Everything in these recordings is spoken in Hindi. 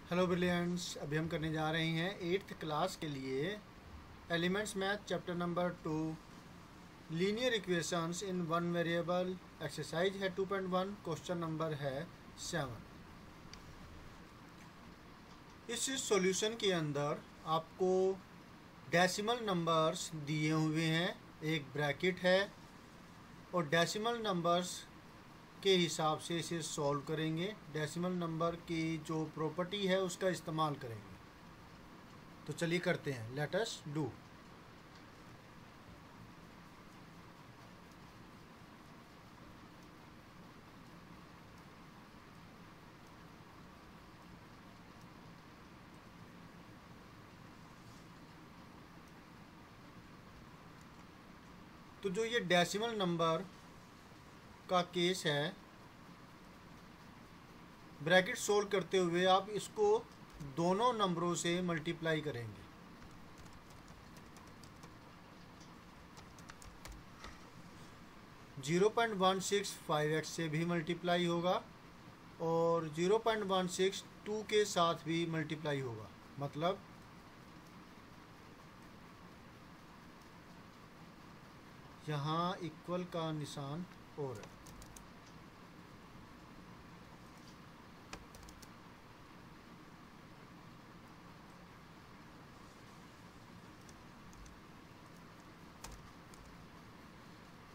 हेलो ब्रिलियंट्स, अभी हम करने जा रहे हैं 8th क्लास के लिए elements math chapter number 2 linear equations in one variable. Exercise है 2.1, क्वेश्चन नंबर है 7। इस सॉल्यूशन के अंदर आपको डेसिमल नंबर्स दिए हुए हैं, एक ब्रैकेट है और डेसिमल नंबर्स के हिसाब से इसे सॉल्व करेंगे। डेसिमल नंबर की जो प्रॉपर्टी है उसका इस्तेमाल करेंगे। तो चलिए करते हैं, लेट अस डू। तो जो ये डेसिमल नंबर का केस है, ब्रैकेट सोल्व करते हुए आप इसको दोनों नंबरों से मल्टीप्लाई करेंगे। जीरो 0.165x से भी मल्टीप्लाई होगा और 0.162 के साथ भी मल्टीप्लाई होगा। मतलब यहाँ इक्वल का निशान और है।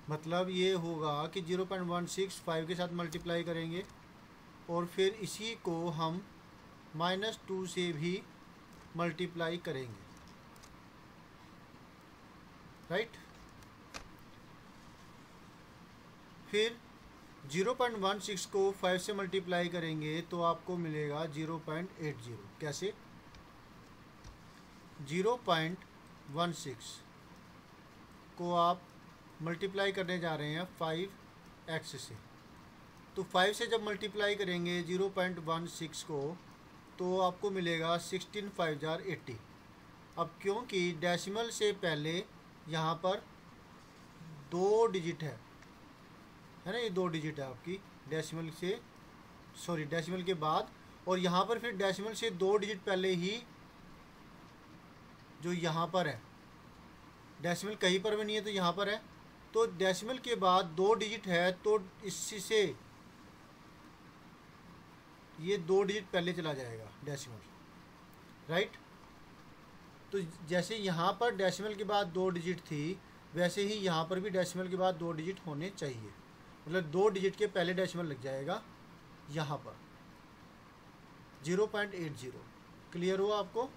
मतलब ये होगा कि 0.165 के साथ मल्टीप्लाई करेंगे और फिर इसी को हम -2 से भी मल्टीप्लाई करेंगे, राइट। फिर 0.16 को 5 से मल्टीप्लाई करेंगे तो आपको मिलेगा 0.80। कैसे? 0.16 को आप मल्टीप्लाई करने जा रहे हैं 5x से, तो 5 से जब मल्टीप्लाई करेंगे 0.16 को तो आपको मिलेगा 16 5 जार 80। अब क्योंकि डेसिमल से पहले यहाँ पर 2 डिजिट है ना, ये 2 डिजिट है आपकी डेसिमल से, सॉरी डेसिमल के बाद, और यहाँ पर फिर डेसिमल से 2 डिजिट पहले ही जो यहाँ पर है, डेसिमल कहीं पर भी नहीं है तो यहाँ पर है, तो डेसिमल के बाद 2 डिजिट है तो इससे ये 2 डिजिट पहले चला जाएगा डेसिमल, राइट। तो जैसे यहाँ पर डेसिमल के बाद 2 डिजिट थी, वैसे ही यहाँ पर भी डेसिमल के बाद 2 डिजिट होने चाहिए। मतलब 2 डिजिट के पहले डेसिमल लग जाएगा यहाँ पर 0.80। क्लियर हुआ आपको?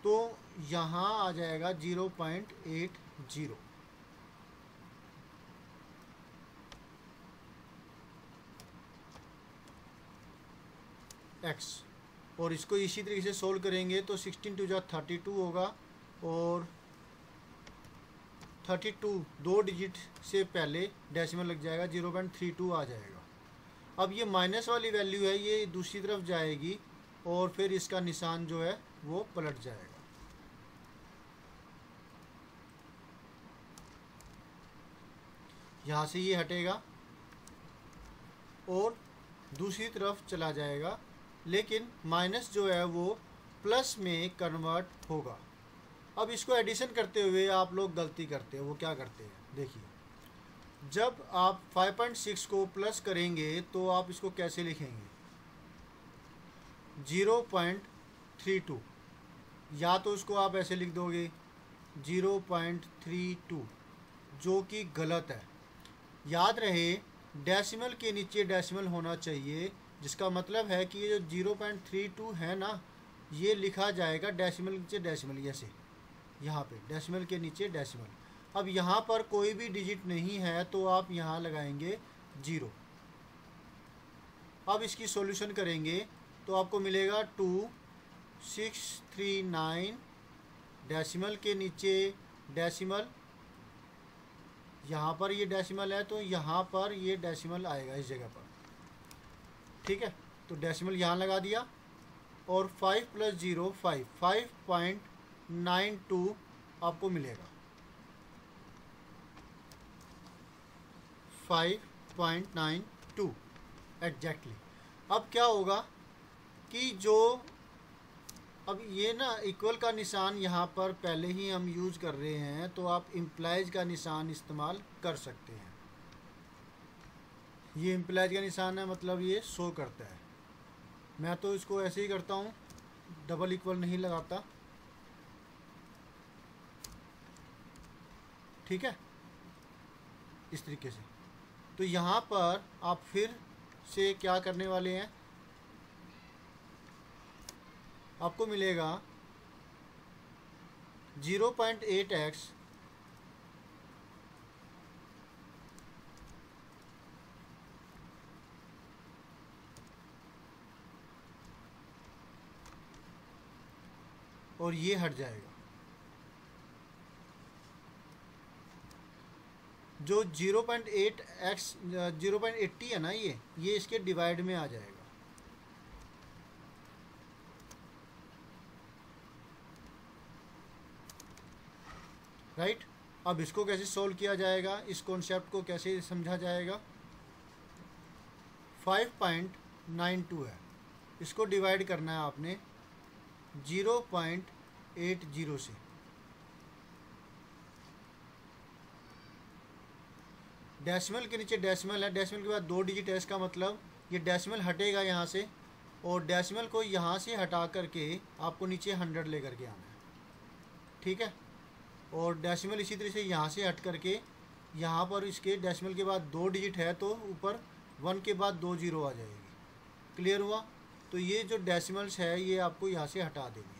तो यहाँ आ जाएगा 0.80 x, और इसको इसी तरीके से सोल्व करेंगे तो 16 2 जा 32 होगा और 32 2 डिजिट से पहले डेसिमल लग जाएगा, 0.32 आ जाएगा। अब ये माइनस वाली वैल्यू है, ये दूसरी तरफ जाएगी और फिर इसका निशान जो है वो पलट जाएगा। यहाँ से ये हटेगा और दूसरी तरफ चला जाएगा, लेकिन माइनस जो है वो प्लस में कन्वर्ट होगा। अब इसको एडिशन करते हुए आप लोग गलती करते हैं। वो क्या करते हैं, देखिए, जब आप 5.6 को प्लस करेंगे तो आप इसको कैसे लिखेंगे? 0.32, या तो इसको आप ऐसे लिख दोगे 0.32, जो कि गलत है। याद रहे डेसिमल के नीचे डेसिमल होना चाहिए, जिसका मतलब है कि ये जो 0.32 है ना, ये लिखा जाएगा डेसिमल के नीचे डेसिमल, ऐसे यहाँ पे डेसिमल के नीचे डेसिमल। अब यहाँ पर कोई भी डिजिट नहीं है तो आप यहाँ लगाएंगे 0। अब इसकी सॉल्यूशन करेंगे तो आपको मिलेगा 2639, डेसिमल के नीचे डेसिमल, यहाँ पर ये डेसिमल है तो यहाँ पर ये डेसिमल आएगा इस जगह पर, ठीक है। तो डेसिमल यहाँ लगा दिया और 5 + 0 5, 5.92 आपको मिलेगा, 5.92 एग्जैक्टली। अब क्या होगा कि जो अब ये ना इक्वल का निशान यहाँ पर पहले ही हम यूज़ कर रहे हैं, तो आप इम्प्लाइज का निशान इस्तेमाल कर सकते हैं। ये इम्प्लाइज का निशान है, मतलब ये शो करता है। मैं तो इसको ऐसे ही करता हूँ, डबल इक्वल नहीं लगाता, ठीक है, इस तरीके से। तो यहाँ पर आप फिर से क्या करने वाले हैं, आपको मिलेगा 0.8x और ये हट जाएगा। जो 0.8x 0.80 है ना, ये इसके डिवाइड में आ जाएगा। राइट। अब इसको कैसे सोल्व किया जाएगा, इस कॉन्सेप्ट को कैसे समझा जाएगा। 5.92 है, इसको डिवाइड करना है आपने 0.80 से। डेसिमल के नीचे डेसिमल है, डेसिमल के बाद 2 डिजिट है, इसका मतलब ये डेसिमल हटेगा यहाँ से, और डेसिमल को यहाँ से हटा करके आपको नीचे 100 लेकर के आना है, ठीक है। और डेसिमल इसी तरह से यहाँ से हट करके यहाँ पर इसके डेसिमल के बाद 2 डिजिट है, तो ऊपर 1 के बाद 2 जीरो आ जाएगी। क्लियर हुआ। तो ये जो डेसिमल्स है ये आपको यहाँ से हटा देनी है,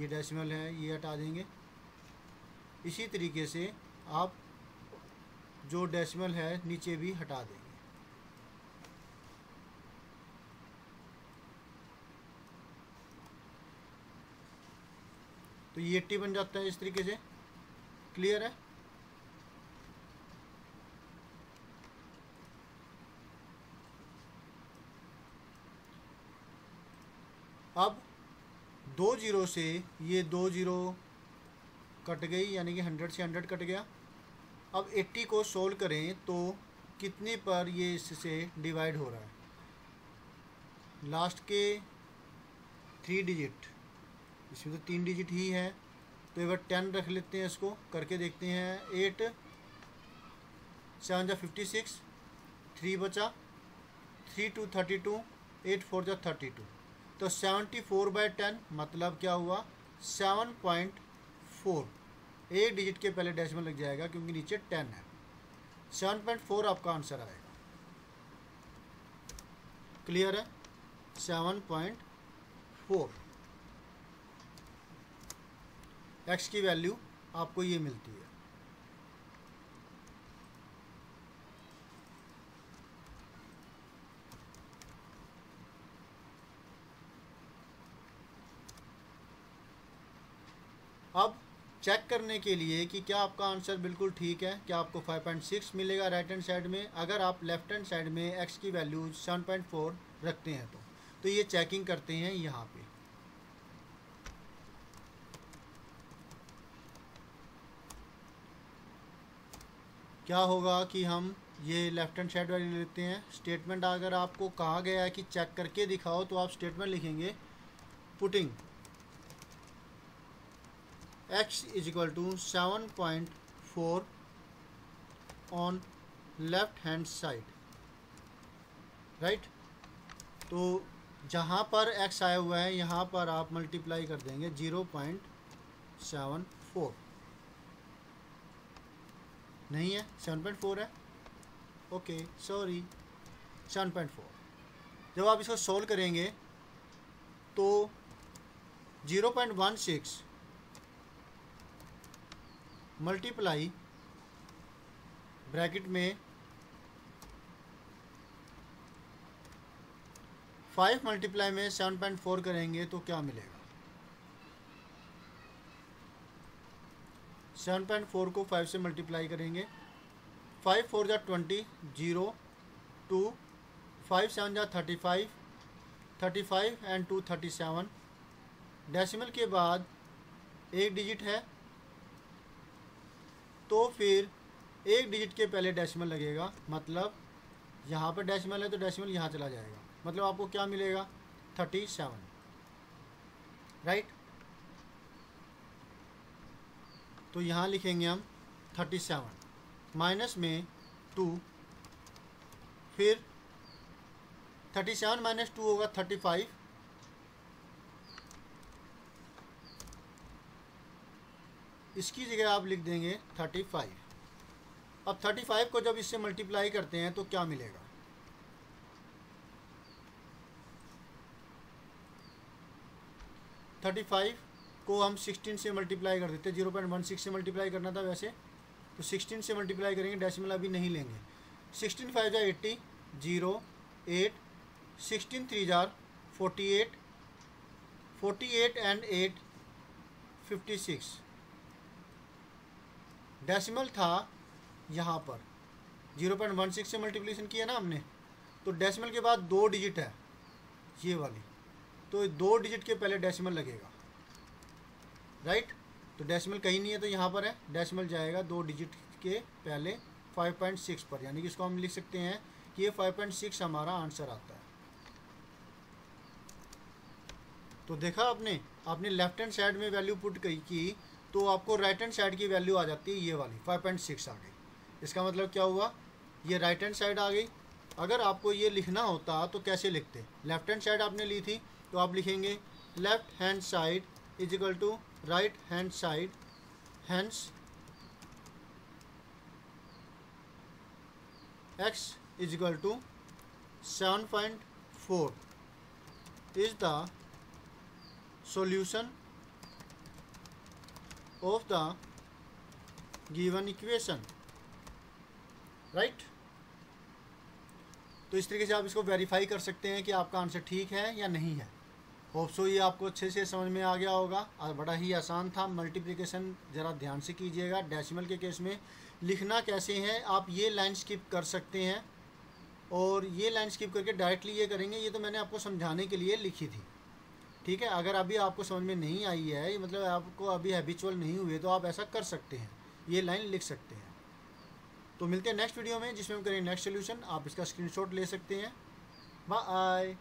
ये डेसिमल है ये हटा देंगे। इसी तरीके से आप जो डेसिमल है नीचे भी हटा देंगे। तो ये 80 बन जाता है इस तरीके से। क्लियर है। अब 2 जीरो से ये 2 जीरो कट गई, यानी कि 100 से 100 कट गया। अब 80 को सोल्व करें तो कितने पर ये इससे डिवाइड हो रहा है। लास्ट के 3 डिजिट, इसमें तो 3 डिजिट ही है, तो एक बार 10 रख लेते हैं, इसको करके देखते हैं। 8 7 जा 56, 3 बचा, 3 2 32, 8 4 जा 32। तो 74/10 मतलब क्या हुआ, 7.4। एक डिजिट के पहले डेसिमल लग जाएगा क्योंकि नीचे 10 है। 7.4 आपका आंसर आएगा। क्लियर है। 7.4 एक्स की वैल्यू आपको ये मिलती है। अब चेक करने के लिए कि क्या आपका आंसर बिल्कुल ठीक है, क्या आपको 5.6 मिलेगा राइट हैंड साइड में, अगर आप लेफ्ट हैंड साइड में एक्स की वैल्यू 7.4 रखते हैं तो ये चेकिंग करते हैं यहाँ पे। क्या होगा कि हम ये लेफ्ट हैंड साइड वाली लेते हैं। स्टेटमेंट अगर आपको कहा गया है कि चेक करके दिखाओ तो आप स्टेटमेंट लिखेंगे putting x is equal to 7.4 on left hand side, right. तो जहाँ पर x आया हुआ है यहाँ पर आप मल्टीप्लाई कर देंगे 0.74। नहीं है, 7.4 है, ओके सॉरी 7.4। जब आप इसको सोल्व करेंगे तो 0.16 मल्टीप्लाई ब्रैकेट में 5 मल्टीप्लाई में 7.4 करेंगे तो क्या मिलेगा। 7.4 को 5 से मल्टीप्लाई करेंगे, 5 4 जा 20, 0 2, 5 7 जा 35, 35 एंड 2 37। डेसिमल के बाद एक डिजिट है तो फिर एक डिजिट के पहले डेसिमल लगेगा, मतलब यहाँ पर डेसिमल है तो डेसिमल यहाँ चला जाएगा। मतलब आपको क्या मिलेगा 37, राइट। तो यहाँ लिखेंगे हम 37 माइनस में 2, फिर 37 माइनस 2 होगा 35, इसकी जगह आप लिख देंगे 35। अब 35 को जब इससे मल्टीप्लाई करते हैं तो क्या मिलेगा, थर्टी फाइव को हम 16 से मल्टीप्लाई कर देते, 0.16 से मल्टीप्लाई करना था वैसे, तो 16 से मल्टीप्लाई करेंगे, डेसिमल अभी नहीं लेंगे। 16 5 जा 80, 0 8, 16 3 जार 48, 48 एंड 8 56। डेसिमल था यहाँ पर 0.16 से मल्टीप्लिकेशन किया ना हमने, तो डेसिमल के बाद 2 डिजिट है ये वाली, तो 2 डिजिट के पहले डेसिमल लगेगा, राइट। तो डेसिमल कहीं नहीं है तो यहाँ पर है, डेसिमल जाएगा 2 डिजिट के पहले 5.6 पर, यानी कि इसको हम लिख सकते हैं कि ये 5.6 हमारा आंसर आता है। तो देखा आपने लेफ्ट हैंड साइड में वैल्यू पुट की तो आपको राइट हैंड साइड की वैल्यू आ जाती है, ये वाली 5.6 आ गई। इसका मतलब क्या हुआ, ये राइट हैंड साइड आ गई। अगर आपको ये लिखना होता तो कैसे लिखते, लेफ्ट हैंड साइड आपने ली थी तो आप लिखेंगे left hand side is equal to right hand side, hence x is equal to 7.4 is the solution of the given equation, right. तो इस तरीके से आप इसको वेरीफाई कर सकते हैं कि आपका आंसर ठीक है या नहीं है। होप सो ये आपको अच्छे से समझ में आ गया होगा और बड़ा ही आसान था। मल्टीप्लिकेशन ज़रा ध्यान से कीजिएगा। डेसिमल के केस में लिखना कैसे है, आप ये लाइन स्किप कर सकते हैं और ये लाइन स्किप करके डायरेक्टली ये करेंगे, ये तो मैंने आपको समझाने के लिए लिखी थी, ठीक है। अगर अभी आपको समझ में नहीं आई है, मतलब आपको अभी हैबिचुअल नहीं हुए, तो आप ऐसा कर सकते हैं, ये लाइन लिख सकते हैं। तो मिलते हैं नेक्स्ट वीडियो में जिसमें हम करेंगे नेक्स्ट सोल्यूशन। आप इसका स्क्रीनशॉट ले सकते हैं। बाय।